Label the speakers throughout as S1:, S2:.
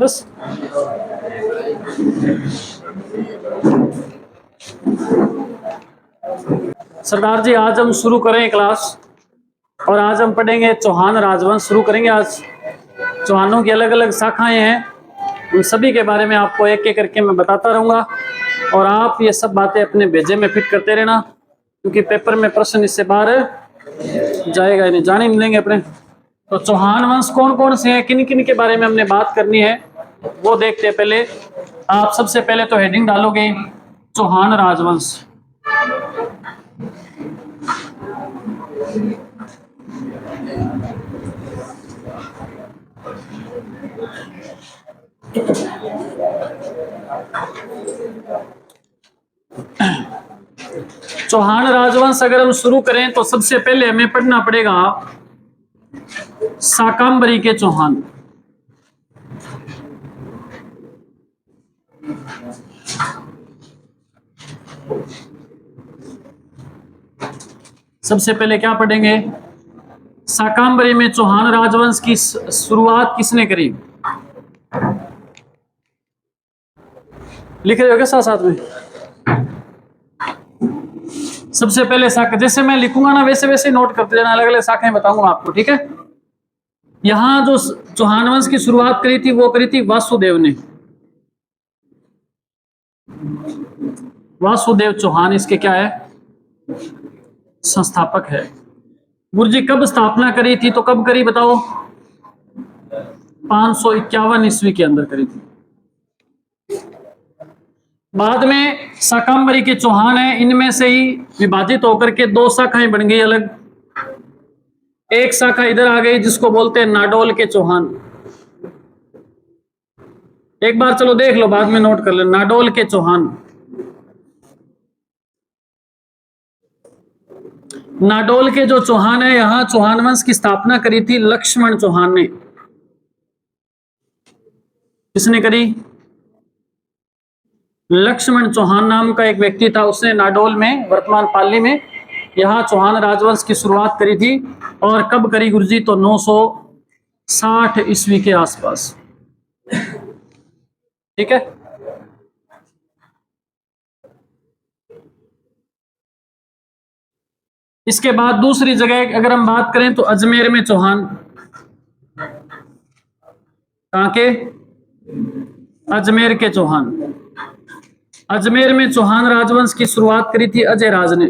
S1: बस। सरदार जी आज हम शुरू करें क्लास, और आज हम पढ़ेंगे चौहान राजवंश शुरू करेंगे। आज चौहानों की अलग अलग शाखाएं हैं, उन सभी के बारे में आपको एक एक करके मैं बताता रहूंगा, और आप ये सब बातें अपने भेजे में फिट करते रहना, क्योंकि पेपर में प्रश्न इससे बाहर जाएगा ही नहीं, जाने नहीं देंगे अपने। तो चौहान वंश कौन कौन से हैं, किन किन के बारे में हमने बात करनी है, वो देखते हैं। पहले आप सबसे पहले तो हेडिंग डालोगे चौहान राजवंश। चौहान राजवंश अगर हम शुरू करें तो सबसे पहले हमें पढ़ना पड़ेगा शाकंभरी के चौहान। सबसे पहले क्या पढ़ेंगे? शाकंभरी में चौहान राजवंश की शुरुआत किसने करी? लिख रहे हो क्या साथ साथ में? सबसे पहले शाखा, जैसे मैं लिखूंगा ना वैसे वैसे नोट करते जाना, अलग अलग शाखाएं बताऊंगा आपको, ठीक है? यहां जो चौहान वंश की शुरुआत करी थी वो करी थी वासुदेव ने। वासुदेव चौहान इसके क्या है? संस्थापक है। गुरुजी कब स्थापना करी थी? तो कब करी बताओ? 551 ईस्वी के अंदर करी थी। बाद में शाकंभरी के चौहान है, इनमें से ही विभाजित होकर के दो शाखाएं बन गई अलग। एक शाखा इधर आ गई जिसको बोलते हैं नाडोल के चौहान। एक बार चलो देख लो, बाद में नोट कर लो, नाडोल के चौहान। नाडोल के जो चौहान है, यहां चौहान वंश की स्थापना करी थी लक्ष्मण चौहान ने। किसने करी? लक्ष्मण चौहान नाम का एक व्यक्ति था, उसने नाडोल में, वर्तमान पाली में, यहां चौहान राजवंश की शुरुआत करी थी। और कब करी गुरुजी? तो 960 ईस्वी के आसपास, ठीक है? इसके बाद दूसरी जगह अगर हम बात करें तो अजमेर में चौहान। कहां के? अजमेर के चौहान। अजमेर में चौहान राजवंश की शुरुआत करी थी अजय राज ने,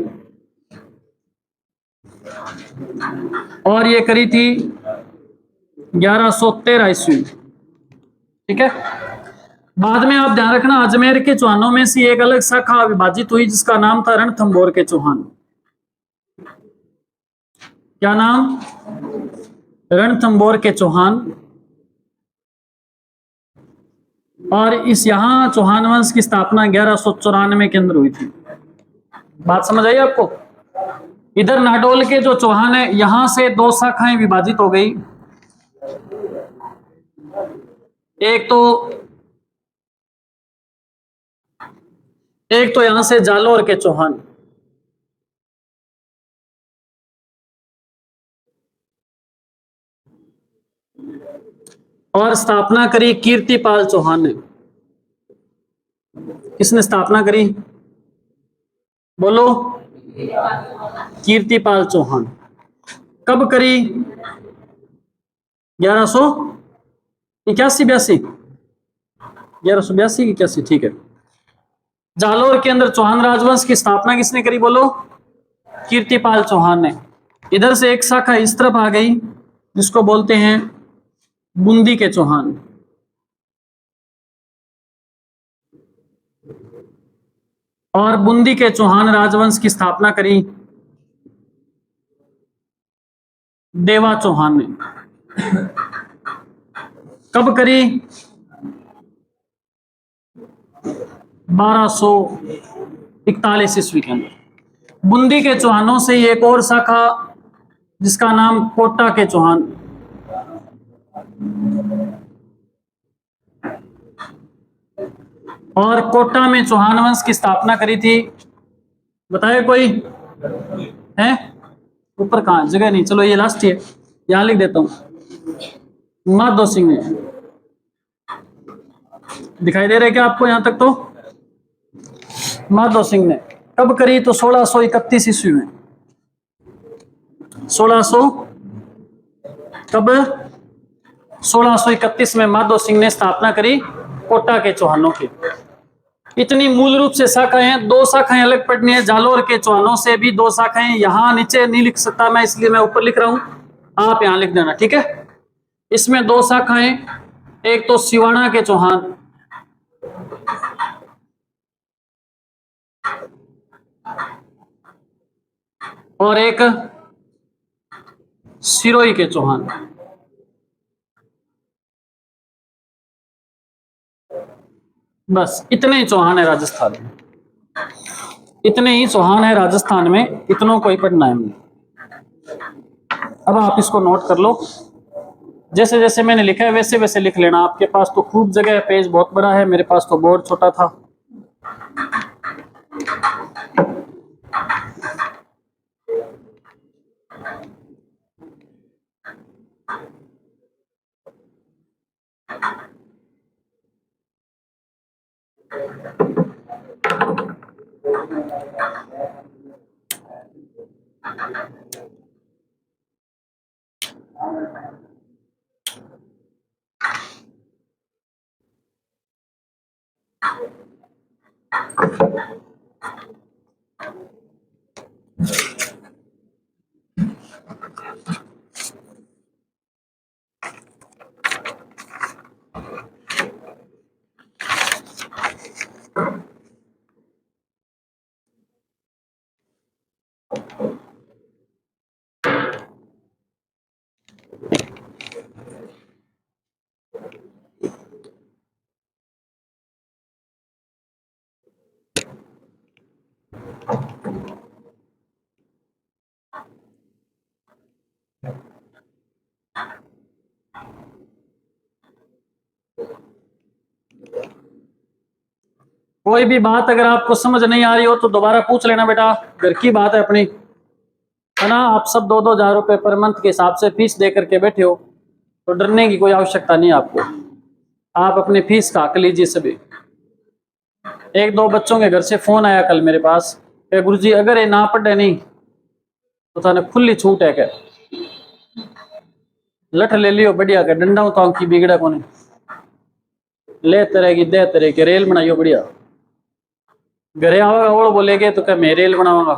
S1: और ये करी थी 1113 ईस्वी, ठीक है? बाद में आप ध्यान रखना, अजमेर के चौहानों में से एक अलग शाखा विभाजित हुई जिसका नाम था रणथंभौर के चौहान। क्या नाम? रणथंभौर के चौहान। और इस यहां चौहान वंश की स्थापना 1194 के अंदर हुई थी। बात समझ आई आपको? इधर नाडोल के जो चौहान है, यहां से दो शाखाएं विभाजित हो गई। एक तो यहां से जालोर के चौहान, और स्थापना करी कीर्तिपाल चौहान ने। किसने स्थापना करी? बोलो। कीर्तिपाल चौहान। कब करी? 1181 1182 81, ठीक है। जालोर के अंदर चौहान राजवंश की स्थापना किसने करी? बोलो। कीर्तिपाल चौहान ने। इधर से एक शाखा इस तरफ आ गई जिसको बोलते हैं बूंदी के चौहान, और बूंदी के चौहान राजवंश की स्थापना करी देवा चौहान ने। कब करी? 1241 ईस्वी के अंदर। बूंदी के चौहानों से एक और शाखा जिसका नाम कोटा के चौहान, और कोटा में चौहान वंश की स्थापना करी थी। बताए कोई है? ऊपर कहां? जगह नहीं, चलो ये लास्ट है, यहां लिख देता हूं, माधो सिंह ने। दिखाई दे रहा है क्या आपको यहां तक? तो माधो सिंह ने कब करी? तो 1631 ईस्वी में। 1600 कब? 1631 में माधो सिंह ने स्थापना करी कोटा के चौहानों की। इतनी मूल रूप से शाखाएं हैं, दो शाखाएं अलग पढ़नी है। जालोर के चौहानों से भी दो शाखाएं, यहां नीचे नहीं लिख सकता मैं, इसलिए मैं ऊपर लिख रहा हूं, आप यहां लिख देना, ठीक है। इसमें दो शाखाएं, एक तो सिवाना के चौहान और एक सिरोही के चौहान। बस इतने ही चौहान है राजस्थान में, इतने ही चौहान है राजस्थान में, इतनों को ही पढ़ना है हमने। अब आप इसको नोट कर लो, जैसे जैसे मैंने लिखा है वैसे वैसे लिख लेना। आपके पास तो खूब जगह है, पेज बहुत बड़ा है, मेरे पास तो बोर्ड छोटा था। कोई भी बात अगर आपको समझ नहीं आ रही हो तो दोबारा पूछ लेना बेटा, घर की बात है अपनी, है ना। आप सब 2-2 हजार रुपए पर मंथ के हिसाब से फीस दे करके बैठे हो, तो डरने की कोई आवश्यकता नहीं आपको। आप अपनी फीस का हक लीजिए सभी। एक दो बच्चों के घर से फोन आया कल मेरे पास कि गुरुजी अगर ये ना पढ़े नहीं तो थाने खुली छूट है क्या, लठ ले लियो बढ़िया के, डंडा तो की बिगड़ा कोने, ले तरह की दे तरह के रेल बनाइयो बढ़िया। घरे आवागा वो बोलेगे तो क्या मैं रेल बनाऊंगा,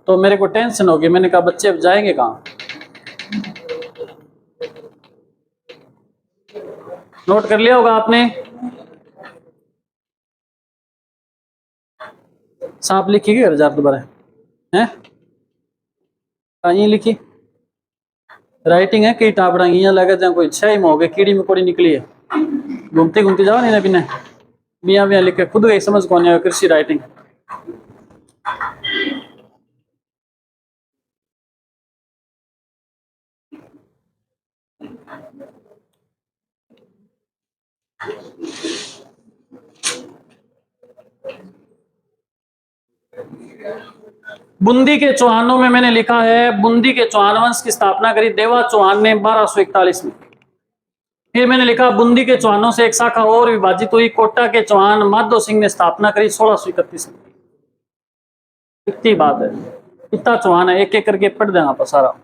S1: तो मेरे को टेंशन होगी। मैंने कहा बच्चे अब जाएंगे कहाँ? नोट कर लिया होगा आपने, सांप लिखी गई हजार दोबारा है, कहीं लिखी राइटिंग है कई टापड़ा यहाँ लगे जहाँ कोई छह में हो गए कीड़ी मकोड़ी निकली है, घूमते घूमते जाओ नहीं ना बिना बिया बिया लिखे खुद गई समझ कौन है कृषि राइटिंग। बूंदी के चौहानों में मैंने लिखा है, बूंदी के चौहान वंश की स्थापना करी देवा चौहान ने 1241 में। फिर मैंने लिखा बूंदी के चौहानों से एक शाखा और विभाजित हुई, कोटा के चौहान माधो सिंह ने स्थापना करी 1631 में। इतनी बात है, इतना चौहान है, एक एक करके पढ़ देना पर सारा।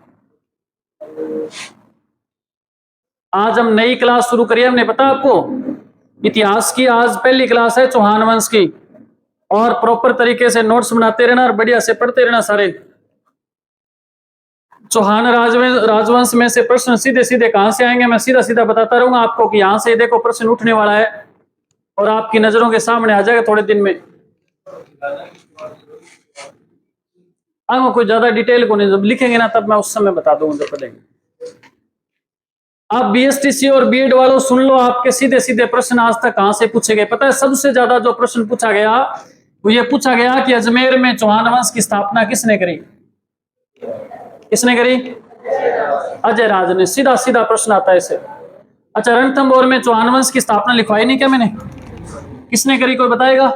S1: आज हम नई क्लास शुरू करिए, हमने पता आपको इतिहास की आज पहली क्लास है चौहान वंश की, और प्रॉपर तरीके से नोट्स बनाते रहना और बढ़िया से पढ़ते रहना सारे। चौहान राजवंश में से प्रश्न सीधे सीधे कहां से आएंगे मैं सीधा सीधा बताता रहूंगा आपको कि यहां से देखो प्रश्न उठने वाला है और आपकी नजरों के सामने आ जाएगा थोड़े दिन में। आगे कोई ज्यादा डिटेल को नहीं, जब लिखेंगे ना तब मैं उस समय बता दूंगा जब पढ़ेंगे। आप बीएसटीसी और बीएड वालों सुन लो, आपके सीधे सीधे प्रश्न आज तक कहां से पूछे गए पता है? सबसे ज्यादा जो प्रश्न पूछा गया वो ये पूछा गया कि अजमेर में चौहान वंश की स्थापना किसने करी? किसने करी? अजय राज ने। सीधा सीधा प्रश्न आता है इसे। अच्छा, रणथंभौर में चौहान वंश की स्थापना लिखवाई नहीं क्या मैंने? किसने करी कोई बताएगा?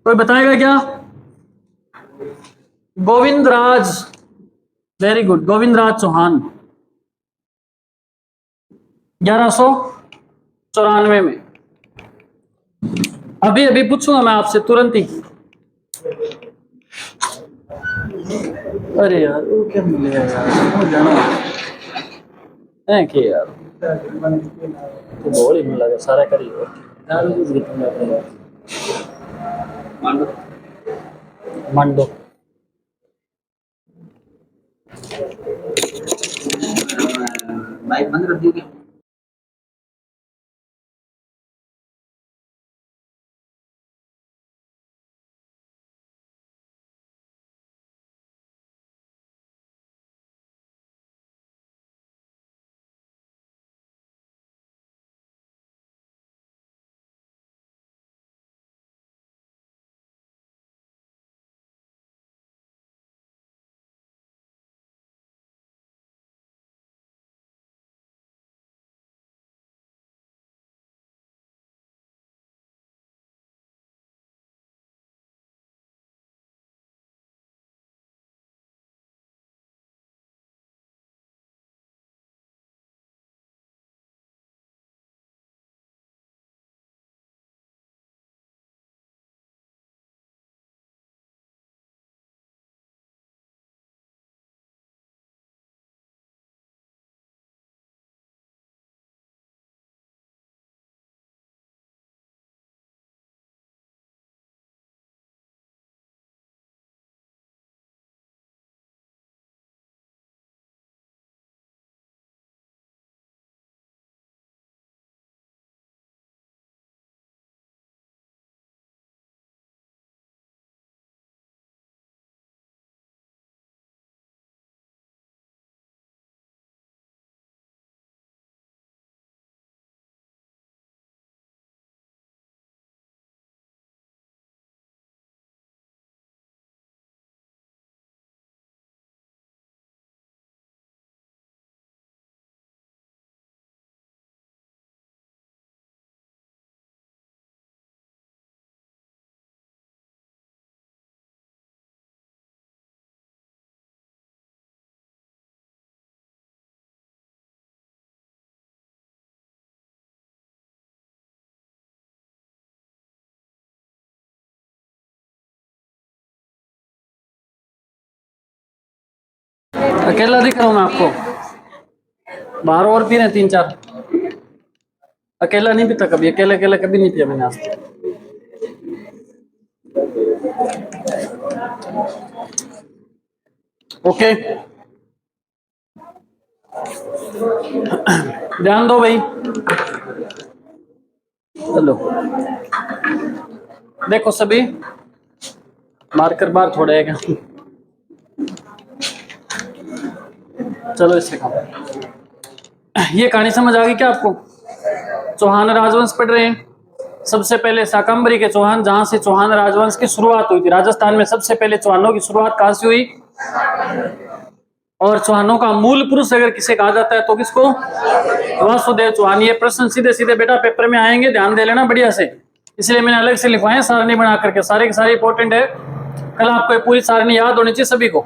S1: कोई बताएगा क्या? गोविंद राज, वेरी गुड, गोविंद राज चौहान। 1194 में। अभी अभी पूछूंगा मैं आपसे तुरंत ही। अरे यार वो क्या मिलेगा यार, वो जाना है कि यार तो बोल ही मिल लगा सारा करिए मंडो। बाइक बंद कर दी क्या? अकेला दिख रहा हूँ मैं आपको, बाहर और भी रहे 3-4। अकेला नहीं पीता कभी, अकेले अकेले कभी नहीं पिया मैंने आज तक। ओके ध्यान दो भाई। चलो देखो सभी, मार्कर बार थोड़ा है क्या? चलो इससे काम। ये कहानी समझ आ गई क्या आपको? चौहान राजवंश पढ़ रहे हैं। सबसे पहले शाकंभरी के चौहान, जहां से चौहान राजवंश की शुरुआत हुई थी। राजस्थान में सबसे पहले चौहानों की शुरुआत कहां से हुई? और चौहानों का मूल पुरुष अगर किसे कहा जाता है तो किसको? वासुदेव चौहान। ये प्रश्न सीधे सीधे बेटा पेपर में आएंगे, ध्यान दे लेना बढ़िया से, इसलिए मैंने अलग से लिखवाए सारणी बना करके, सारे के सारे इंपॉर्टेंट है, कल आपको ये पूरी सारणी याद होनी चाहिए सभी को।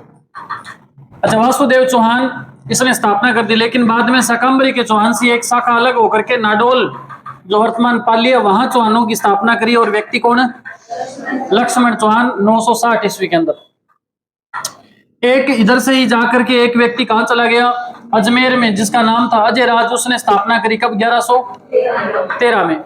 S1: अच्छा, वासुदेव चौहान इसने स्थापना कर दी, लेकिन बाद में शाकंभरी के चौहान से एक शाखा अलग होकर के नाडोल जो वर्तमान पाली है वहां चौहानों की स्थापना करी। और व्यक्ति कौन है? लक्ष्मण चौहान 960 ईस्वी के अंदर। एक इधर से ही जाकर के एक व्यक्ति कहां चला गया? अजमेर में, जिसका नाम था अजय राज, उसने स्थापना करी कब? 1113 में।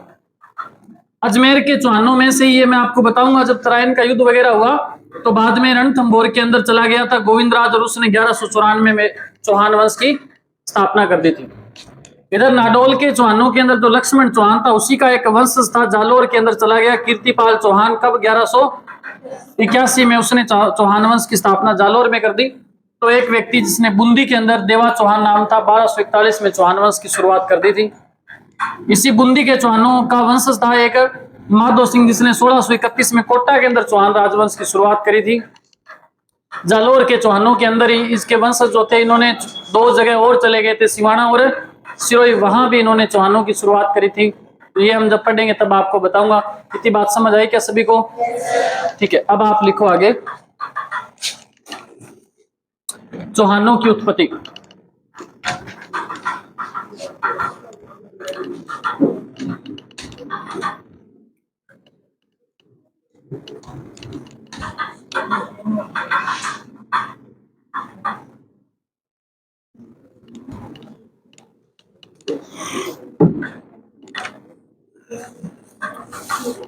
S1: अजमेर के चौहानों में से ये मैं आपको बताऊंगा, जब तराइन का युद्ध वगैरह हुआ तो बाद में रणथंभौर के अंदर चला गया था गोविंदराज, और उसने 1194 में चौहान वंश की स्थापना कर दी थी। इधर नाडोल के चौहानों के अंदर जो लक्ष्मण चौहान था उसी का एक वंशज था, जालोर के अंदर चला गया कीर्तिपाल चौहान, कब? 1181 में उसने चौहान वंश की स्थापना जालोर में कर दी। तो एक व्यक्ति जिसने बूंदी के अंदर देवा चौहान नाम था, 1241 में चौहान वंश की शुरुआत कर दी थी। इसी बूंदी के चौहानों का वंशज था एक माधो सिंह, जिसने 1631 में कोटा के अंदर चौहान राजवंश की शुरुआत करी थी। जालोर के चौहानों के अंदर ही इसके वंशज जो थे, इन्होंने 2 जगह और चले गए थे, सिवाना और सिरोही, वहां भी इन्होंने चौहानों की शुरुआत करी थी। तो ये हम जब पढ़ेंगे तब आपको बताऊंगा। इतनी बात समझ आई क्या सभी को? ठीक है, अब आप लिखो आगे। चौहानों की उत्पत्ति।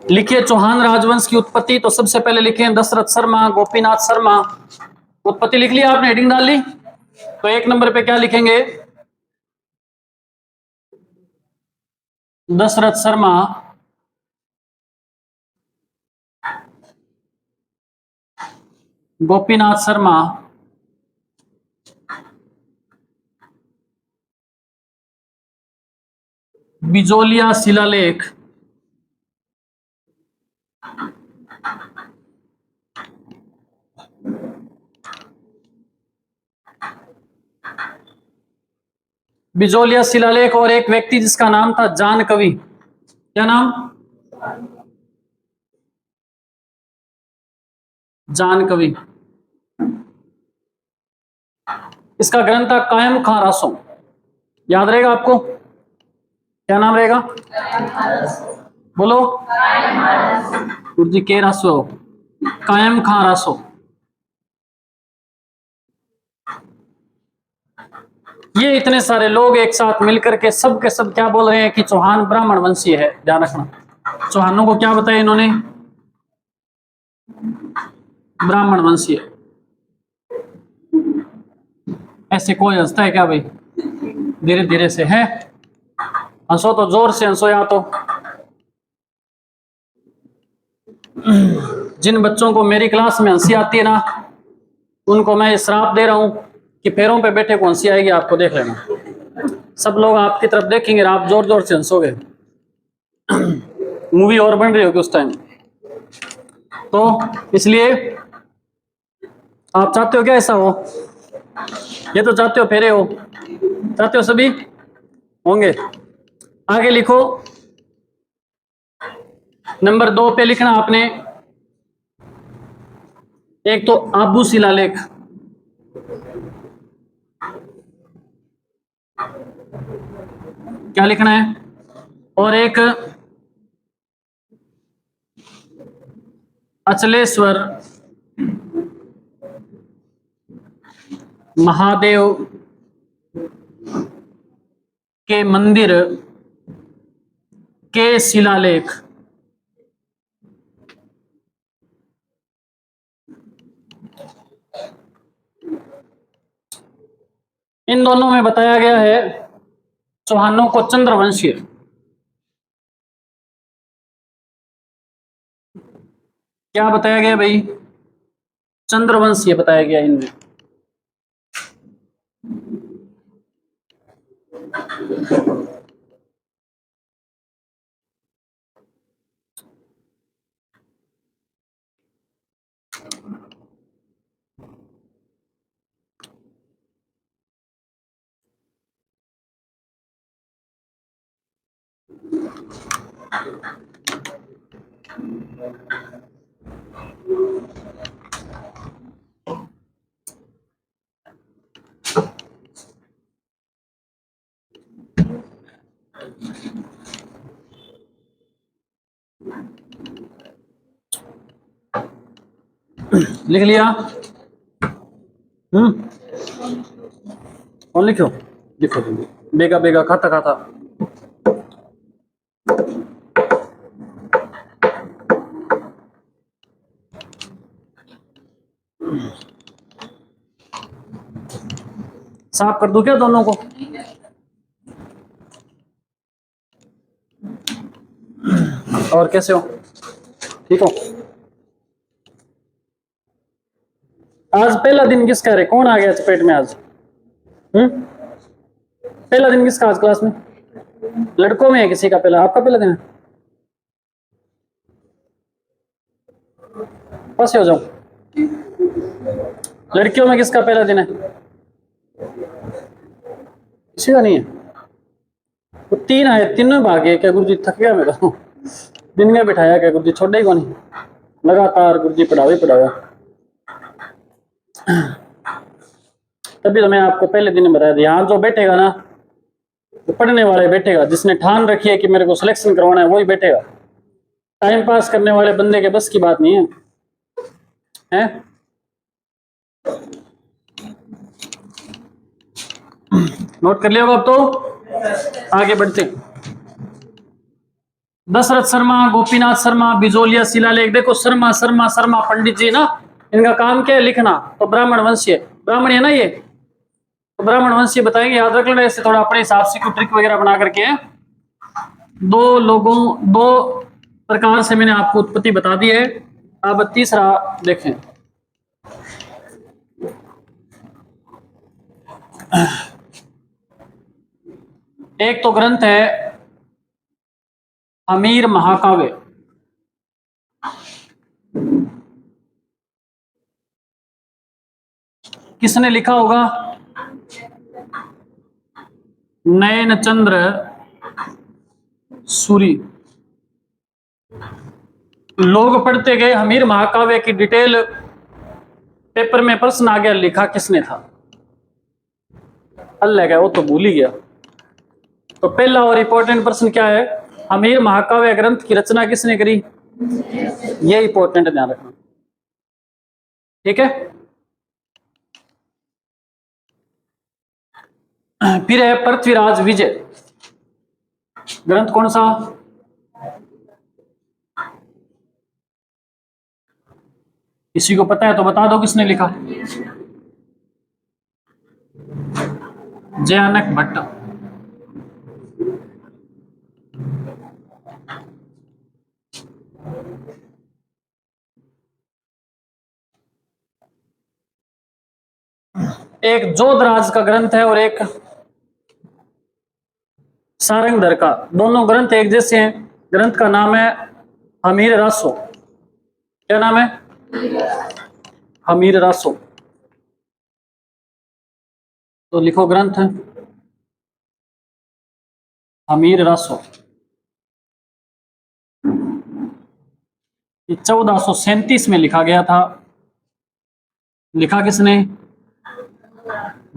S1: लिखिए चौहान राजवंश की उत्पत्ति। तो सबसे पहले लिखे दशरथ शर्मा, गोपीनाथ शर्मा। उत्पत्ति लिख लिया आपने, हेडिंग डाल ली। तो एक नंबर पे क्या लिखेंगे? दशरथ शर्मा, गोपीनाथ शर्मा, बिजोलिया शिलालेख, बिजोलिया शिलालेख। और एक व्यक्ति जिसका नाम था जान कवि। क्या नाम? जान कवि। इसका ग्रंथ था कायम खां रासो। याद रहेगा आपको? क्या नाम रहेगा? बोलो। गुरुजी के रासो, कायम खां रासो। ये इतने सारे लोग एक साथ मिलकर के सब के सब क्या बोल रहे हैं कि चौहान ब्राह्मण वंशीय है। ध्यान रखना, चौहानों को क्या बताया इन्होंने? ब्राह्मण वंशीय। ऐसे कोई हंसता है क्या भाई? धीरे धीरे से है, हंसो तो जोर से हंसो। या तो जिन बच्चों को मेरी क्लास में हंसी आती है ना, उनको मैं श्राप दे रहा हूं कि पैरों पे बैठे को हंसी आएगी आपको, देख लेना। सब लोग आपकी तरफ देखेंगे और आप जोर जोर से हंसोगे। मूवी और बन रही होगी उस टाइम। तो इसलिए आप चाहते हो क्या ऐसा हो? ये तो चाहते हो, फेरे हो चाहते हो, सभी होंगे। आगे लिखो, नंबर 2 पे लिखना आपने एक तो आबू शिलालेख, क्या लिखना है? और एक अचलेश्वर महादेव के मंदिर के शिलालेख। इन दोनों में बताया गया है चौहानों को चंद्रवंशीय। क्या बताया गया भाई? चंद्रवंशीय बताया गया इनमें। लिख लिया? और लिखो, लिखो बेगा बेगा खाता खाता। साफ कर दूं क्या दोनों को? और कैसे हो? ठीक हो? आज पहला दिन किसका है? कौन आ गया चपेट में आज? पहला दिन किसका आज क्लास में? लड़कों में है किसी का पहला? आपका पहला दिन है? पास हो जाओ। लड़कियों में किसका पहला दिन है? किसी का नहीं है? तो 3 आए, तीनों भागे क्या? गुरुजी थक गया मेरा, दिन में बिठाया क्या? गुरुजी छोड़े ही को नहीं, लगातार गुरुजी पढ़ावे पढ़ावा। तभी तो मैं आपको पहले दिन बताया था, यहाँ जो बैठेगा ना, तो पढ़ने वाले बैठेगा। जिसने ठान रखी है कि मेरे को सिलेक्शन करवाना है, वही बैठेगा। टाइम पास करने वाले बंदे के बस की बात नहीं है, हैं? नोट कर लिया अब तो? आगे बढ़ते हैं। दशरथ शर्मा, गोपीनाथ शर्मा, बिजोलिया शिलालेख। देखो शर्मा शर्मा शर्मा पंडित जी ना, इनका काम क्या है? लिखना। तो ब्राह्मण वंशीय, ब्राह्मण है ना ये, तो ब्राह्मण वंशीय बताएंगे, याद रख लेना। ऐसे थोड़ा अपने हिसाब से कोई ट्रिक वगैरह बना करके है। दो प्रकार से मैंने आपको उत्पत्ति बता दी है। अब तीसरा देखें। एक तो ग्रंथ है अमीर महाकाव्य। किसने लिखा होगा? नयन चंद्र सूरी। लोग पढ़ते गए, हमीर महाकाव्य की डिटेल पेपर में प्रश्न आ गया, लिखा किसने था? अल्लाह का, वो तो भूल ही गया। तो पहला और इंपॉर्टेंट प्रश्न क्या है? हमीर महाकाव्य ग्रंथ की रचना किसने करी? ये इंपॉर्टेंट ध्यान रखना, ठीक है। फिर है पृथ्वीराज विजय। ग्रंथ कौन सा? किसी को पता है तो बता दो किसने लिखा? जयानक भट्ट। एक जोधराज का ग्रंथ है और एक सारंगधर का। दोनों ग्रंथ एक जैसे हैं। ग्रंथ का नाम है हमीर रासो। क्या नाम है? हमीर रासो। तो लिखो ग्रंथ हमीर रासो। 1437 में लिखा गया था। लिखा किसने?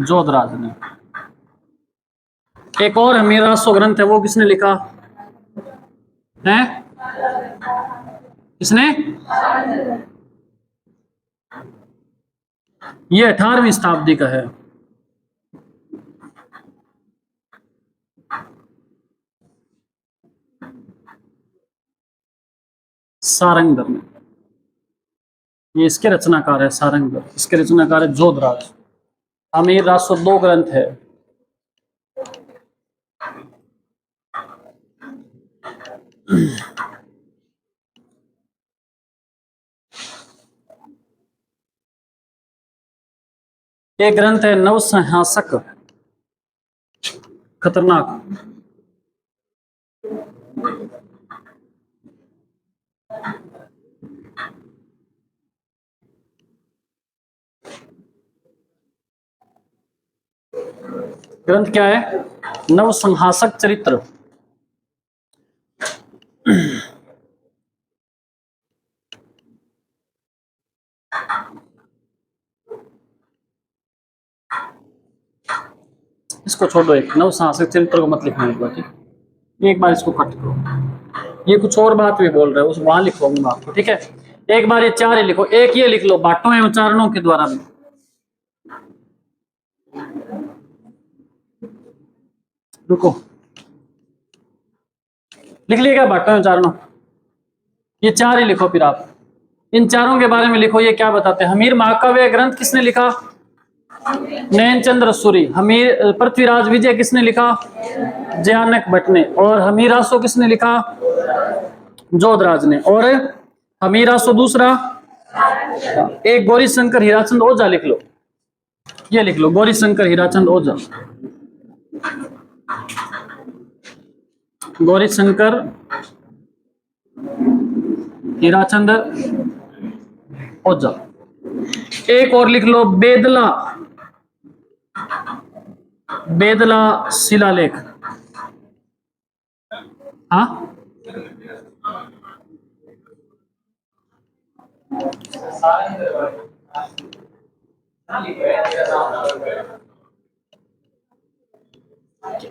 S1: जोधराज ने। एक और हमीर रासो ग्रंथ है, वो किसने लिखा है? किसने? ये 18वीं शताब्दी का है। सारंगधर ने। ये इसके रचनाकार है सारंगधर, इसके रचनाकार है जोधराज। हमीर रासो दो ग्रंथ है। एक ग्रंथ है नवसंहासक। खतरनाक। ग्रंथ क्या है? नवसंहासक चरित्र। इसको छोड़ो, एक नवसंहासक चरित्र को मत लिखना एक बार, ठीक है? एक बार इसको कट करो। ये कुछ और बात भी बोल रहे हो, उस वहां लिखवाऊंगा आपको, ठीक है। एक बार ये चार ही लिखो। एक ये लिख लो, बाटों एवं उच्चारणों के द्वारा भी। रुको, लिख लिया क्या बाटों एवं उच्चारणों? ये चार ही लिखो। फिर आप इन चारों के बारे में लिखो, ये क्या बताते हैं। हमीर महाकाव्य ग्रंथ किसने लिखा? नयन चंद्र सूरी। हमीर पृथ्वीराज विजय किसने लिखा? जयानक भट्ट ने। और हमीरासो किसने लिखा? जोधराज ने। और हमीरासो दूसरा, एक गौरी शंकर हीराचंद ओझा लिख लो। ये लिख लो, गौरी शंकर हीराचंद ओझा। गौरी शंकर हीराचंद ओझा। एक और लिख लो, बेदला। बेदला शिलालेख। हाँ,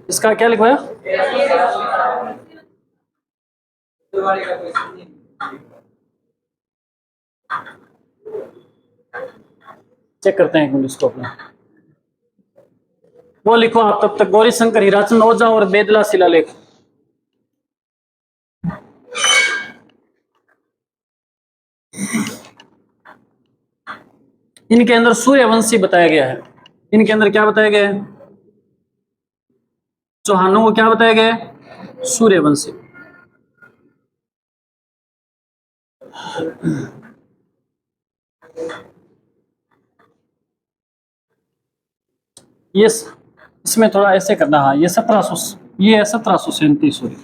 S1: इसका क्या लिखवाया? चेक करते हैं एक मिनट इसको अपना। वो लिखो आप तब तक, गौरी शंकर हीराचंद ओझा और बेदला शिलालेख। इनके अंदर सूर्यवंशी बताया गया है। इनके अंदर क्या बताया गया है? चौहानों को क्या बताया गया है? सूर्यवंशी। ये इसमें थोड़ा ऐसे करना, हाँ, ये 1700, ये है 1737, सॉरी,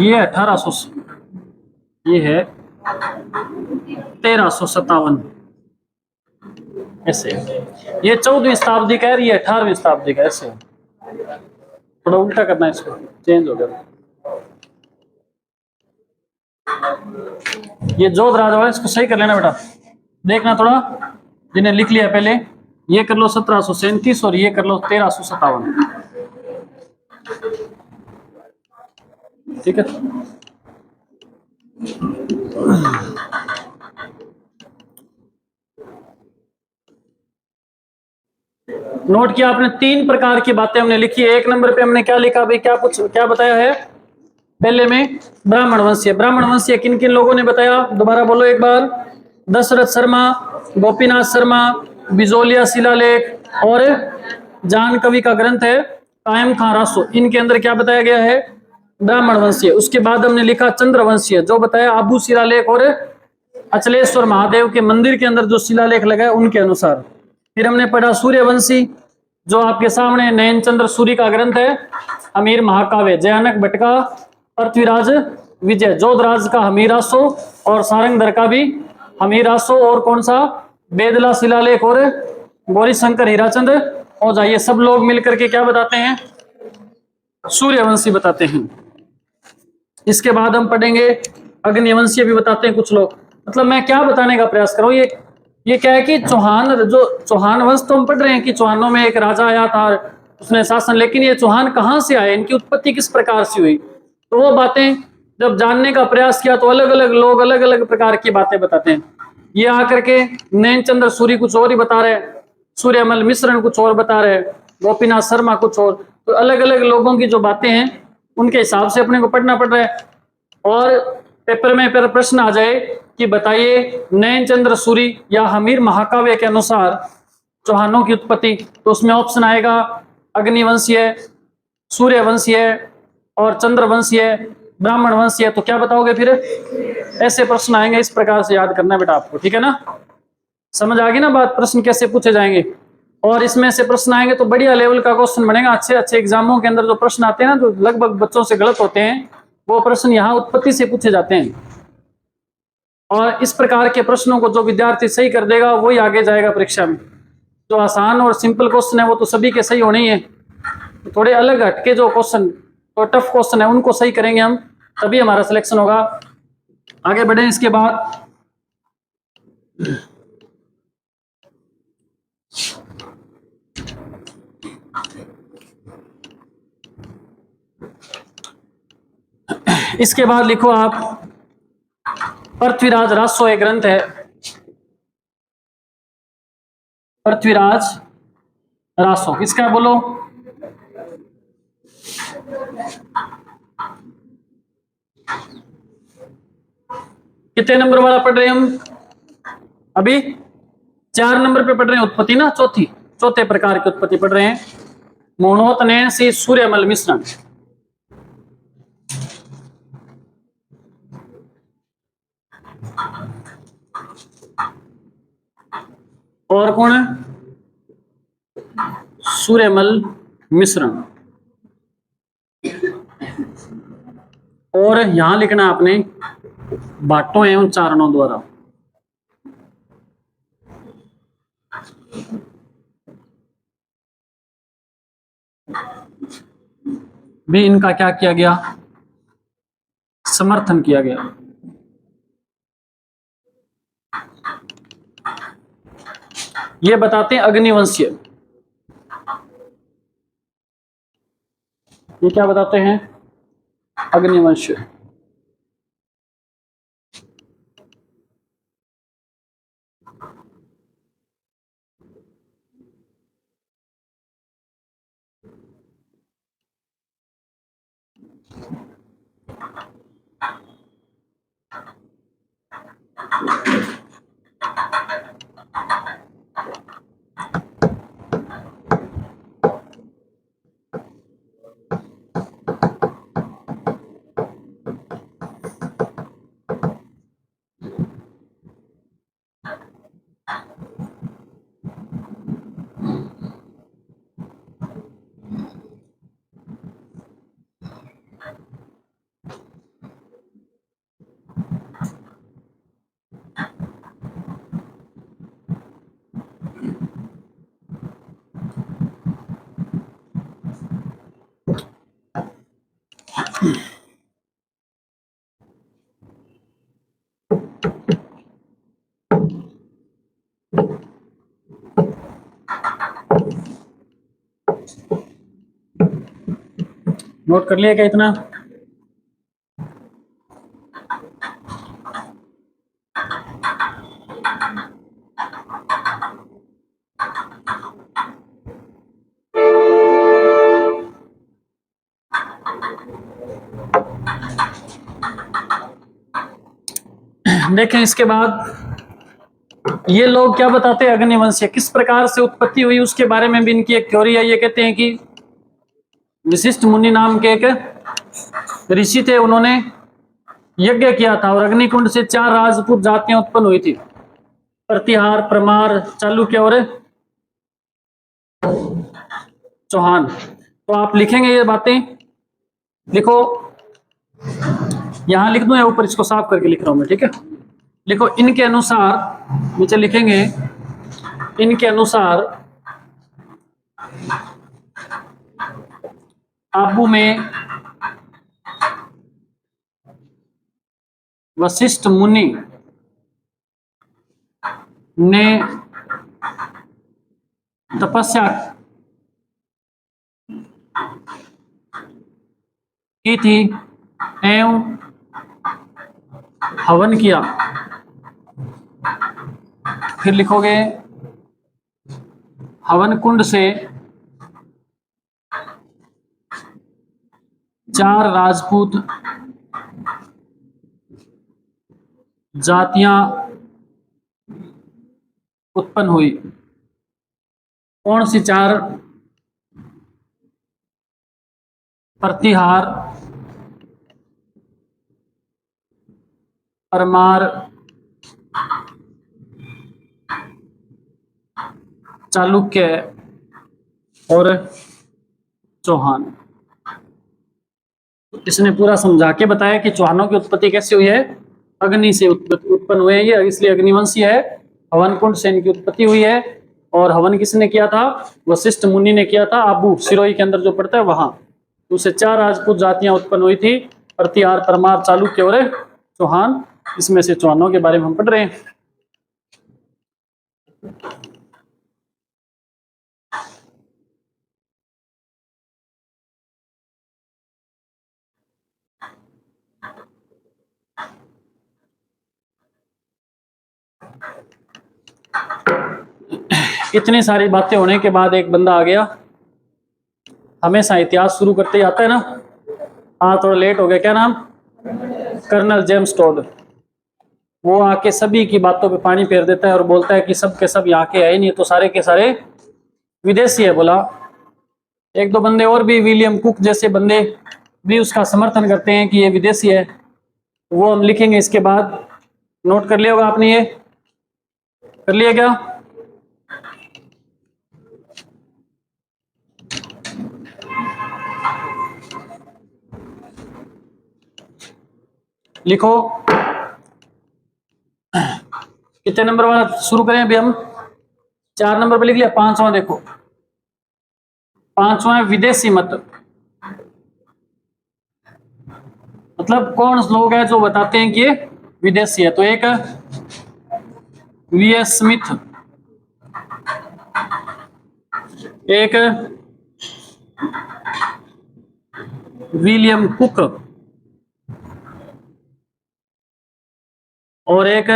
S1: ये 1800, ये है 1357, ऐसे। ये 14वीं शताब्दी का है, ये 18वीं शताब्दी का, ऐसे। थोड़ा उल्टा करना है इसको, चेंज हो गया। ये जोध राजा है, इसको सही कर लेना बेटा, देखना थोड़ा, जिन्हें लिख लिया पहले, ये कर लो 1737 और ये कर लो 1357, ठीक है। नोट किया आपने, 3 प्रकार की बातें हमने लिखी है। 1 नंबर पे हमने क्या लिखा भाई, क्या बताया है? पहले में ब्राह्मण वंशीय। ब्राह्मण वंशीय किन किन लोगों ने बताया, दोबारा बोलो एक बार। दशरथ शर्मा, गोपीनाथ शर्मा, बिजोलिया शिलालेख और जान कवि का ग्रंथ है कायम खां रासो। इनके अंदर क्या बताया गया है? ब्राह्मण वंशीय। उसके बाद हमने लिखा चंद्रवंशीय, जो बताया आबू शिलालेख और अचलेश्वर महादेव के मंदिर के अंदर जो शिलालेख लगा है उनके अनुसार। फिर हमने पढ़ा सूर्यवंशी, जो आपके सामने नयन चंद्र सूर्य का ग्रंथ है, अमीर महाकाव्य, जयानक भट्ट का पृथ्वीराज विजय, जोधराज का हमीरासो और सारंगधर का भी हमीरासो, और कौन सा? बेदला शिलालेख और गौरी शंकर हीराचंद ओझा। ये सब लोग मिलकर के क्या बताते हैं? सूर्यवंशी बताते हैं। इसके बाद हम पढ़ेंगे अग्निवंशीय भी बताते हैं कुछ लोग। मतलब मैं क्या बताने का प्रयास कर रहा हूं, ये क्या है कि चौहान वंश तो हम पढ़ रहे हैं कि चौहानों में एक राजा आया था, उसने शासन, लेकिन ये चौहान कहां से आए, इनकी उत्पत्ति किस प्रकार से हुई, तो वो बातें जब जानने का प्रयास किया तो अलग अलग लोग अलग अलग प्रकार की बातें बताते हैं। ये आकर के नयन चंद्र सूरी कुछ और ही बता रहे, सूर्यमल मिश्रण कुछ और बता रहे, गोपीनाथ शर्मा कुछ और, तो अलग अलग लोगों की जो बातें हैं उनके हिसाब से अपने को पढ़ना पड़ रहा है। और पेपर में पर प्रश्न आ जाए कि बताइए नयन चंद्र सूरी या हमीर महाकाव्य के अनुसार चौहानों की उत्पत्ति, तो उसमें ऑप्शन आएगा अग्निवंशीय, सूर्यवंशीय और चंद्रवंशीय, ब्राह्मण वंशीय। तो क्या बताओगे फिर? ऐसे प्रश्न आएंगे, इस प्रकार से याद करना बेटा आपको, ठीक है ना? समझ आ गई ना बात, प्रश्न कैसे पूछे जाएंगे। और इसमें से प्रश्न आएंगे तो बढ़िया लेवल का क्वेश्चन बनेगा। अच्छे अच्छे एग्जामों के अंदर जो प्रश्न आते हैं ना, जो लगभग बच्चों से गलत होते हैं, वो प्रश्न यहाँ उत्पत्ति से पूछे जाते हैं। और इस प्रकार के प्रश्नों को जो विद्यार्थी सही कर देगा वही आगे जाएगा परीक्षा में। जो आसान और सिंपल क्वेश्चन है वो तो सभी के सही होने ही है, थोड़े अलग हटके जो क्वेश्चन तो टफ क्वेश्चन है उनको सही करेंगे हम, तभी हमारा सिलेक्शन होगा। आगे बढ़े इसके बाद। इसके बाद लिखो आप पृथ्वीराज रासो, एक ग्रंथ है पृथ्वीराज रासो, किसका बोलो? कितने नंबर वाला पढ़ रहे हैं हम अभी? 4 नंबर पे पढ़ रहे हैं उत्पत्ति ना, चौथे प्रकार की उत्पत्ति पढ़ रहे हैं, मोनोत नयन से सूर्यमल मिश्रण। और कौन है? सूर्यमल मिश्रण। और यहां लिखना आपने भाटो एवं चारणों द्वारा। भी इनका क्या किया गया? समर्थन किया गया। ये बताते हैं अग्निवंशीय। ये क्या बताते हैं? अग्निवंशीय। नोट कर लिया क्या इतना? देखें इसके बाद ये लोग क्या बताते हैं, अग्निवंशीय किस प्रकार से उत्पत्ति हुई उसके बारे में भी इनकी एक थ्योरी है। ये कहते हैं कि वशिष्ठ मुनि नाम के एक ऋषि थे, उन्होंने यज्ञ किया था और अग्निकुंड से 4 राजपूत जातियां उत्पन्न हुई थी, प्रतिहार, परमार, चालुक्य और चौहान। तो आप लिखेंगे ये बातें, लिखो, यहां लिख दूं या ऊपर इसको साफ करके लिख रहा हूं मैं, ठीक है? लिखो, इनके अनुसार, नीचे लिखेंगे, इनके अनुसार आबू में वशिष्ठ मुनि ने तपस्या की थी एवं हवन किया। फिर लिखोगे, हवन कुंड से 4 राजपूत जातियां उत्पन्न हुई। कौन सी 4? प्रतिहार, परमार, चालुक्य और चौहान। इसने पूरा समझा के बताया कि चौहानों की उत्पत्ति कैसे हुई है, अग्नि से उत्पन्न हुए हैं ये, इसलिए अग्निवंशी है। हवन कुंड से इनकी उत्पत्ति हुई है और हवन किसने किया था? वशिष्ठ मुनि ने किया था, आबू सिरोही के अंदर जो पड़ता है वहां। उससे 4 राजपूत जातियां उत्पन्न हुई थी, प्रतिहार, परमार, चालुक्य और चौहान। इसमें से चौहानों के बारे में हम पढ़ रहे हैं। इतनी सारी बातें होने के बाद एक बंदा आ गया, हमेशा इतिहास शुरू करते ही आता है ना। हाँ, थोड़ा लेट हो गया, क्या नाम? Colonel James Tod. वो आके सभी की बातों पे पानी फेर देता है और बोलता है कि सब के सब यहाँ के है नहीं, तो सारे के सारे विदेशी है। बोला, एक दो बंदे और भी, विलियम कुक जैसे बंदे भी उसका समर्थन करते हैं कि ये विदेशी है। वो हम लिखेंगे इसके बाद। नोट कर लिया होगा आपने, ये कर लिया क्या? लिखो, कितने नंबर वाला शुरू करें अभी हम? 4 नंबर पे लिख लिया। 5वां देखो, 5वां विदेशी मत। मतलब कौन लोग हैं जो बताते हैं कि ये विदेशी है? तो एक वी.एस. स्मिथ, एक विलियम कुक और एक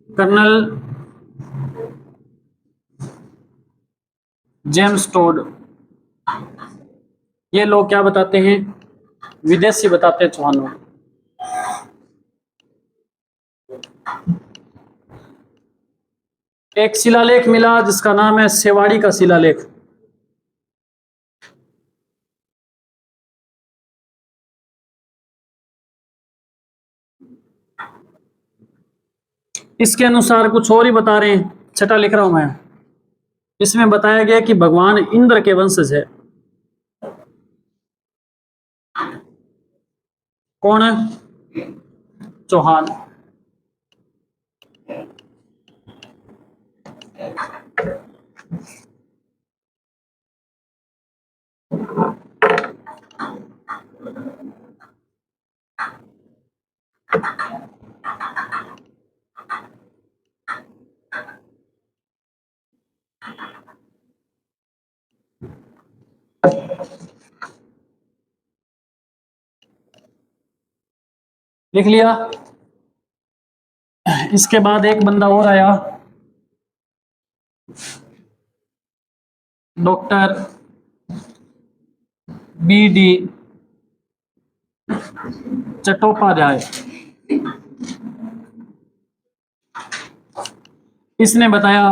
S1: कर्नल जेम्स टोड। ये लोग क्या बताते हैं, विदेशी बताते हैं चौहानों। एक शिलालेख मिला जिसका नाम है सेवाड़ी का शिलालेख। इसके अनुसार कुछ और ही बता रहे हैं, छठा लिख रहा हूं मैं। इसमें बताया गया कि भगवान इंद्र के वंशज है। कौन है? चौहान। लिख लिया। इसके बाद एक बंदा और आया, डॉक्टर बी.डी. चट्टोपाध्याय। इसने बताया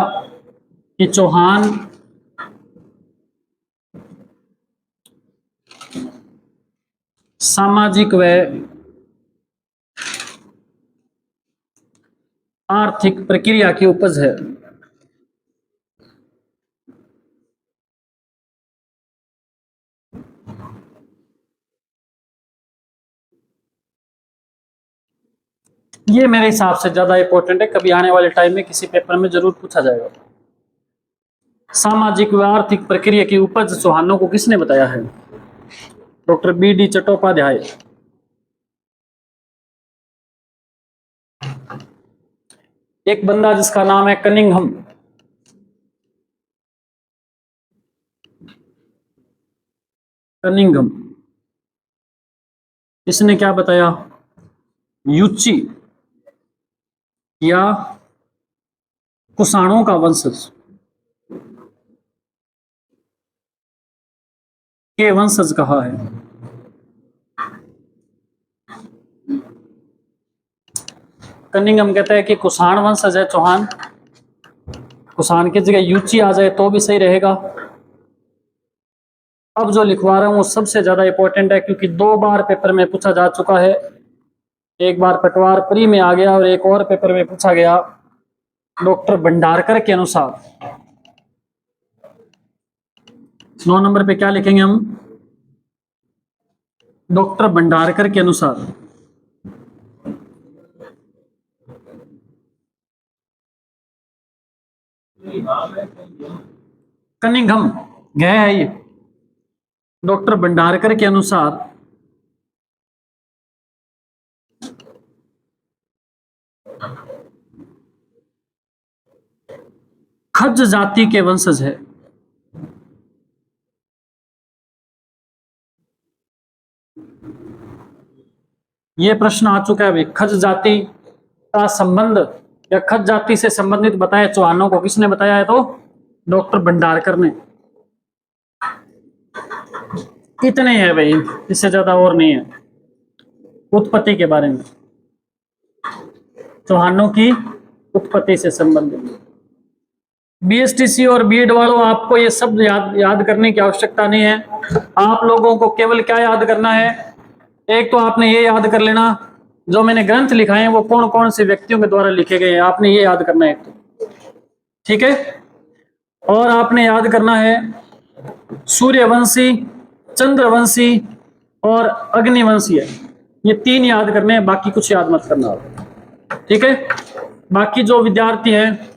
S1: कि चौहान सामाजिक व आर्थिक प्रक्रिया की उपज है। ये मेरे हिसाब से ज्यादा इंपॉर्टेंट है, कभी आने वाले टाइम में किसी पेपर में जरूर पूछा जाएगा। सामाजिक व आर्थिक प्रक्रिया की उपज चौहानों को किसने बताया है? Doctor B D. चट्टोपाध्याय। एक बंदा जिसका नाम है कनिंघम। कनिंघम, इसने क्या बताया? यूची या कुषाणों का वंशज के वंशज कहा है। कनिंघम कहता है कि कुषाण वंशज है चौहान। कुषाण की जगह यूची आ जाए तो भी सही रहेगा। अब जो लिखवा रहा हूं वो सबसे ज्यादा इंपॉर्टेंट है, क्योंकि 2 बार पेपर में पूछा जा चुका है। एक बार पटवार प्री में आ गया और एक और पेपर में पूछा गया। डॉक्टर भंडारकर के अनुसार 9 नंबर पे क्या लिखेंगे हम? डॉक्टर भंडारकर के अनुसार कनिंघम गया है ये। डॉक्टर भंडारकर के अनुसार खज जाति के वंशज है। ये प्रश्न आ चुका है भाई, खज जाति का संबंध या खज जाति से संबंधित बताया चौहानों को किसने बताया है? तो डॉक्टर भंडारकर ने। इतने हैं भाई, इससे ज्यादा और नहीं है। उत्पत्ति के बारे में, चौहानों की उत्पत्ति से संबंधित। बीएसटीसी और बीएड वालों, आपको ये सब याद करने की आवश्यकता नहीं है। आप लोगों को केवल क्या याद करना है? एक तो आपने ये याद कर लेना जो मैंने ग्रंथ लिखाए हैं वो कौन कौन से व्यक्तियों के द्वारा लिखे गए हैं, आपने ये याद करना है एक तो, ठीक है। और आपने याद करना है सूर्यवंशी, चंद्रवंशी और अग्निवंशी है, ये 3 याद करने हैं, बाकी कुछ याद मत करना, ठीक है। बाकी जो विद्यार्थी हैं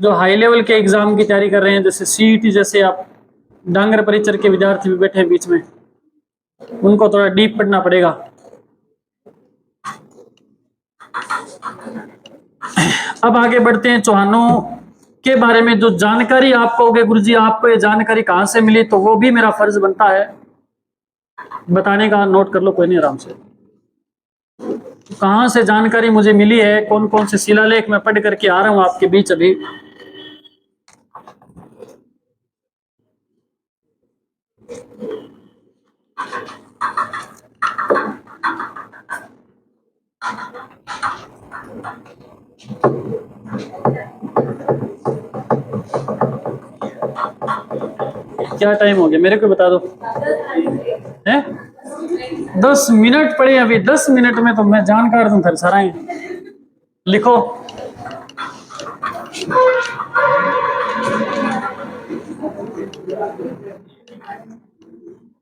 S1: जो हाई लेवल के एग्जाम की तैयारी कर रहे हैं, जैसे सीईटी जैसे, आप डांगर परिचर के विद्यार्थी भी बैठे हैं बीच में, उनको थोड़ा डीप पढ़ना पड़ेगा। अब आगे बढ़ते हैं। चौहानों के बारे में जो जानकारी आप कहोगे गुरुजी आपको ये जानकारी कहां से मिली, तो वो भी मेरा फर्ज बनता है बताने का। नोट कर लो, कोई नहीं, आराम से। कहां से जानकारी मुझे मिली है, कौन कौन से शिलालेख मैं पढ़ करके आ रहा हूं आपके बीच अभी। क्या टाइम हो गया मेरे को बता दो। है 10 मिनट पड़े अभी, 10 मिनट में तो मैं जान काट दूं फिर सारा ही। लिखो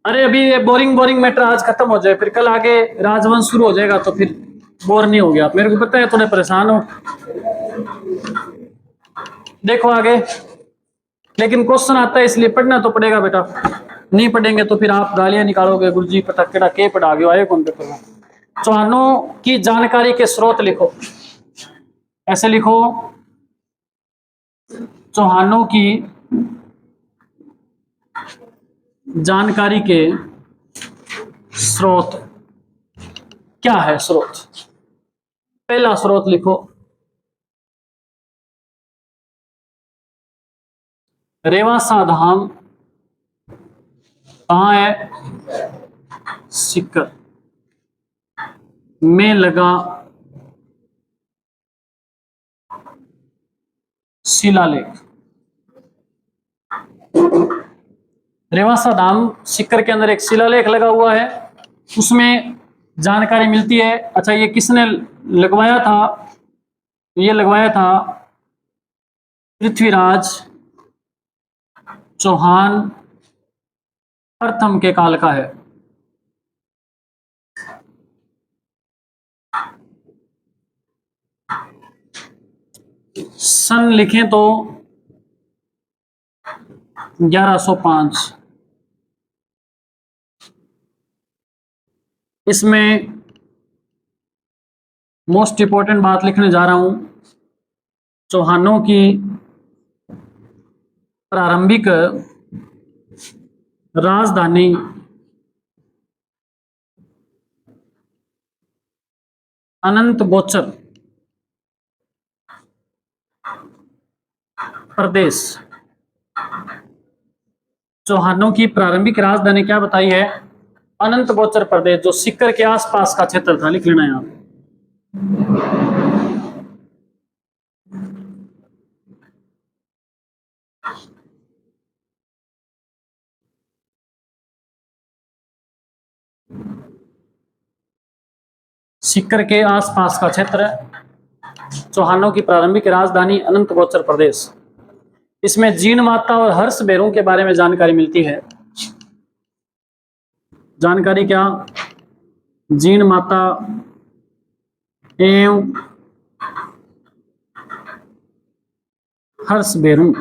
S1: अरे अभी ये बोरिंग बोरिंग मैटर आज खत्म हो जाए, फिर कल आगे राजवंश शुरू हो जाएगा तो फिर बोर नहीं हो गया आप। मेरे को पता है थोड़े परेशान हो। देखो आगे, लेकिन क्वेश्चन आता है इसलिए पढ़ना तो पड़ेगा बेटा, नहीं पढ़ेंगे तो फिर आप गालियां निकालोगे, गुरुजी पटकेड़ा के पढ़ा गए आए कौन पेपर में। चौहानों की जानकारी के स्रोत लिखो, ऐसे लिखो, चौहानों की जानकारी के स्रोत क्या है। स्रोत, पहला स्रोत लिखो रेवासा धाम कहाँ है, सीकर में लगा शिलालेख। रेवासा धाम सीकर के अंदर एक शिलालेख लगा हुआ है, उसमें जानकारी मिलती है। अच्छा ये किसने लगवाया था, ये लगवाया था पृथ्वीराज चौहान प्रथम के काल का है। सन लिखें तो 1105। इसमें मोस्ट इंपॉर्टेंट बात लिखने जा रहा हूं, चौहानों की प्रारंभिक राजधानी अनंत गोचर प्रदेश। चौहानों की प्रारंभिक राजधानी क्या बताई है, अनंत गोचर प्रदेश, जो सीकर के आसपास का क्षेत्र था। लिख लेना यहां, सीकर के आसपास का क्षेत्र, चौहानों की प्रारंभिक राजधानी अनंत गोचर प्रदेश। इसमें जीन माता और हर्ष बेरों के बारे में जानकारी मिलती है। जानकारी क्या, जीन माता एवं हर्ष बेरू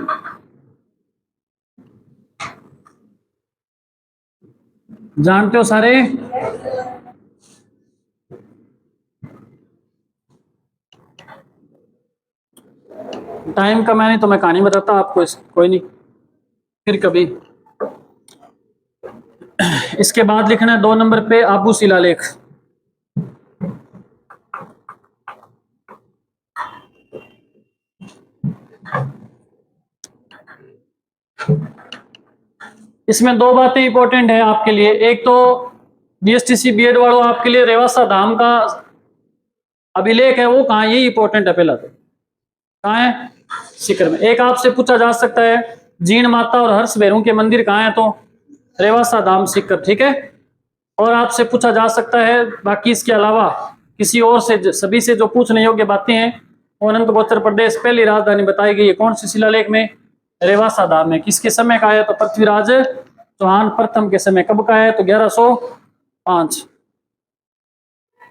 S1: जानते हो सारे। टाइम का मैंने तो मैं कहानी बताता आपको, कोई नहीं फिर कभी। इसके बाद लिखना है 2 नंबर पे आबू शिलालेख। इसमें 2 बातें इंपॉर्टेंट है आपके लिए। एक तो बीएसटीसी बीएड वालों आपके लिए रेवासा धाम का अभिलेख है, वो कहाँ, यही इंपॉर्टेंट है। पहला तो कहाँ है, सीकर में। एक आपसे पूछा जा सकता है जीन माता और हर्ष बेरू के मंदिर कहाँ है, तो रेवासा धाम सीकर, ठीक है। और आपसे पूछा जा सकता है बाकी इसके अलावा किसी और से, सभी से जो पूछने योग्य बातें हैं, वो अनंत गोचर प्रदेश पहली राजधानी बताई गई है कौन सी शिलालेख में, रेवासा धाम में। किसके समय का है, तो पृथ्वीराज चौहान प्रथम के समय। कब का है, तो 1105।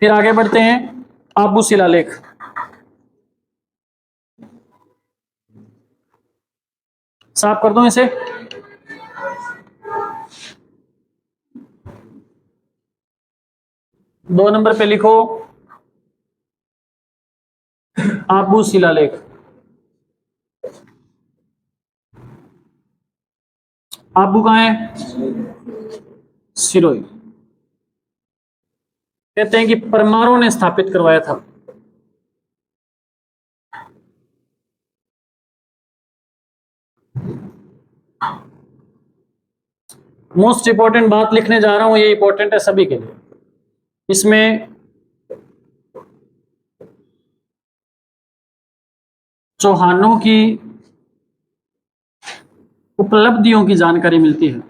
S1: फिर आगे बढ़ते हैं, आबू शिलालेख। साफ कर दूं इसे, दो नंबर पे लिखो आबू शिलालेख। आबू कहाँ है, सिरोही। कहते हैं कि परमारों ने स्थापित करवाया था। मोस्ट इंपॉर्टेंट बात लिखने जा रहा हूं, ये इंपॉर्टेंट है सभी के लिए। इसमें चौहानों की उपलब्धियों की जानकारी मिलती है।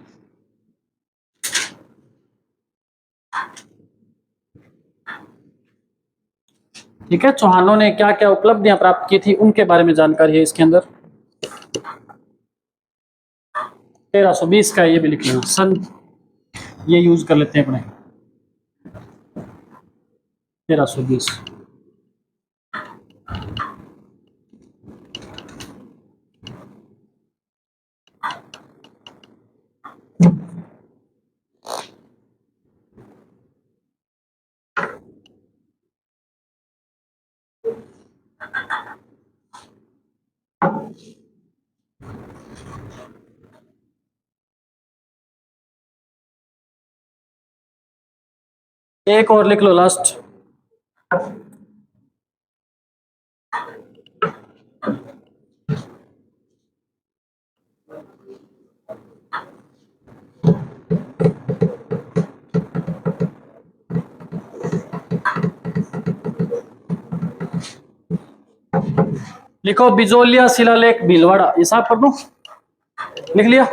S1: ठीक है, चौहानों ने क्या क्या उपलब्धियां प्राप्त की थी उनके बारे में जानकारी है इसके अंदर। 1320 का ये भी लिख लेना, सन ये यूज कर लेते हैं अपने 1320। एक और लिख लो लास्ट। लिखो बिजोलिया शिलालेख भीलवाड़ा, ये साफ कर दूं? लिख लिया?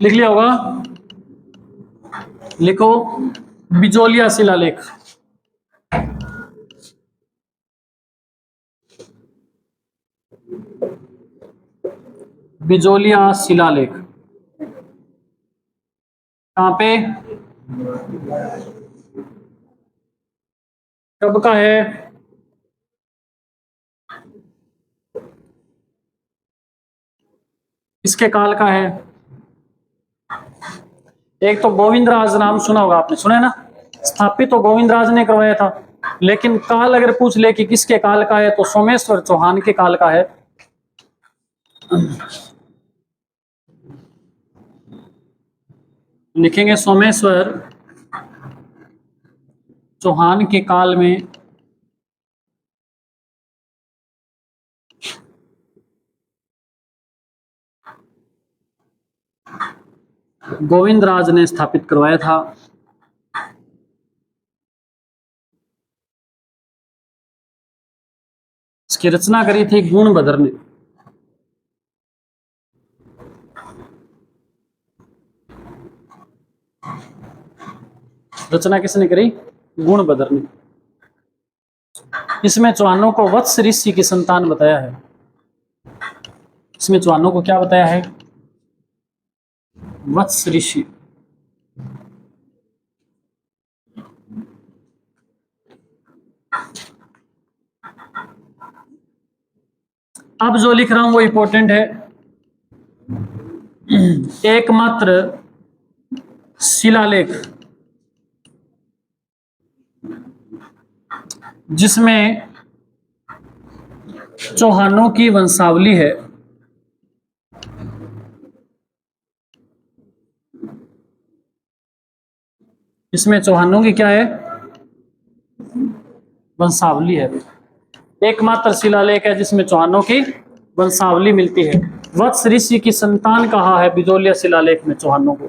S1: लिख लिया होगा? लिखो बिजोलिया शिलालेख। बिजोलिया शिलालेख कहां पे, कब का है? किसके काल का है? एक तो गोविंदराज नाम सुना होगा आपने, सुना है ना? स्थापित तो गोविंदराज ने करवाया था, लेकिन काल अगर पूछ ले कि किसके काल का है तो सोमेश्वर चौहान के काल का है। लिखेंगे सोमेश्वर चौहान के काल में गोविंदराज ने स्थापित करवाया था। इसकी रचना करी थी गुणभद्र ने। रचना किसने करी? गुणभद्र ने। इसमें चौहानों को वत्स ऋषि की संतान बताया है। इसमें चौहानों को क्या बताया है? वत्स ऋषि। अब जो लिख रहा हूं वो इंपॉर्टेंट है। एकमात्र शिलालेख जिसमें चौहानों की वंशावली है, इसमें चौहानों की क्या है? वंशावली है। एकमात्र शिलालेख है जिसमें चौहानों की वंशावली मिलती है। वत्स ऋषि की संतान कहा है बिजोलिया शिलालेख में चौहानों को।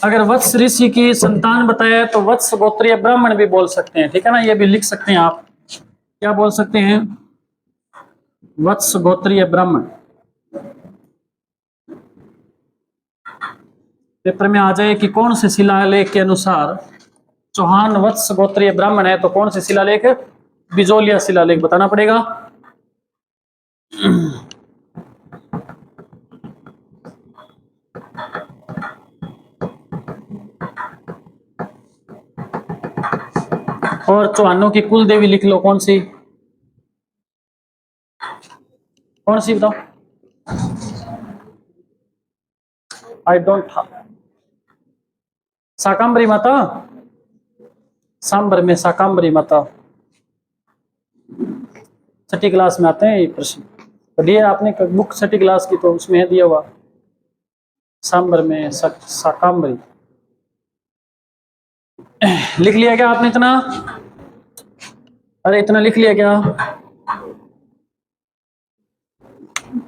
S1: अगर वत्स ऋषि की संतान बताया तो वत्स गोत्रीय ब्राह्मण भी बोल सकते हैं, ठीक है ना? ये भी लिख सकते हैं आप। क्या बोल सकते हैं? वत्स गोत्रीय ब्राह्मण। पेपर में आ जाए कि कौन से शिलालेख के अनुसार चौहान वत्स गोत्रीय ब्राह्मण है, तो कौन से शिलालेख? बिजोलिया शिलालेख बताना पड़ेगा। और चौहानों की कुल देवी लिख लो, कौन सी? कौन सी बताओ? I don't. शाकंभरी माता, सांबर में शाकंभरी माता। छठी क्लास में आते हैं ये प्रश्न। दिया आपने बुक छठी क्लास की, तो उसमें है दिया हुआ सांबर में शाकांबरी। लिख लिया क्या आपने इतना? अरे इतना लिख लिया क्या?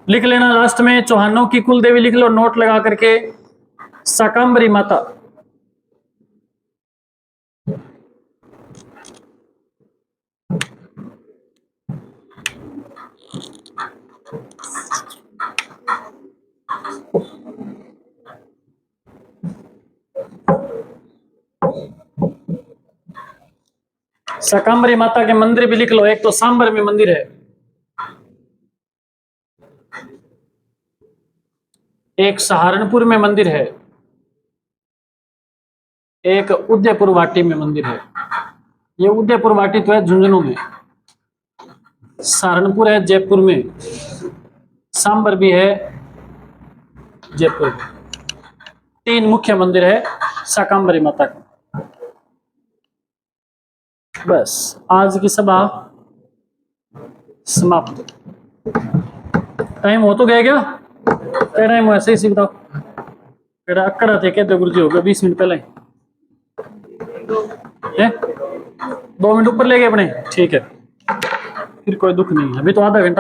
S1: लिख लेना लास्ट में चौहानों की कुल देवी लिख लो नोट लगा करके, शाकांबरी माता। शाकांबरी माता के मंदिर भी लिख लो, एक तो सांबर में मंदिर है, एक सहारनपुर में मंदिर है, एक उदयपुर वाटी में मंदिर है। ये उदयपुर वाटी तो है झुंझुनू में, सहारनपुर है जयपुर में, सांबर भी है जयपुर में। 3 मुख्य मंदिर है शाकांबरी माता का। बस आज की सभा समाप्त। टाइम हो तो गया क्या? क्या टाइम हुआ सही बताओ। केड़ा अकड़ा थे कहते गुरु जी हो गए 20 मिनट पहले है। 2 मिनट ऊपर ले गए अपने, ठीक है फिर कोई दुख नहीं है, अभी तो आधा घंटा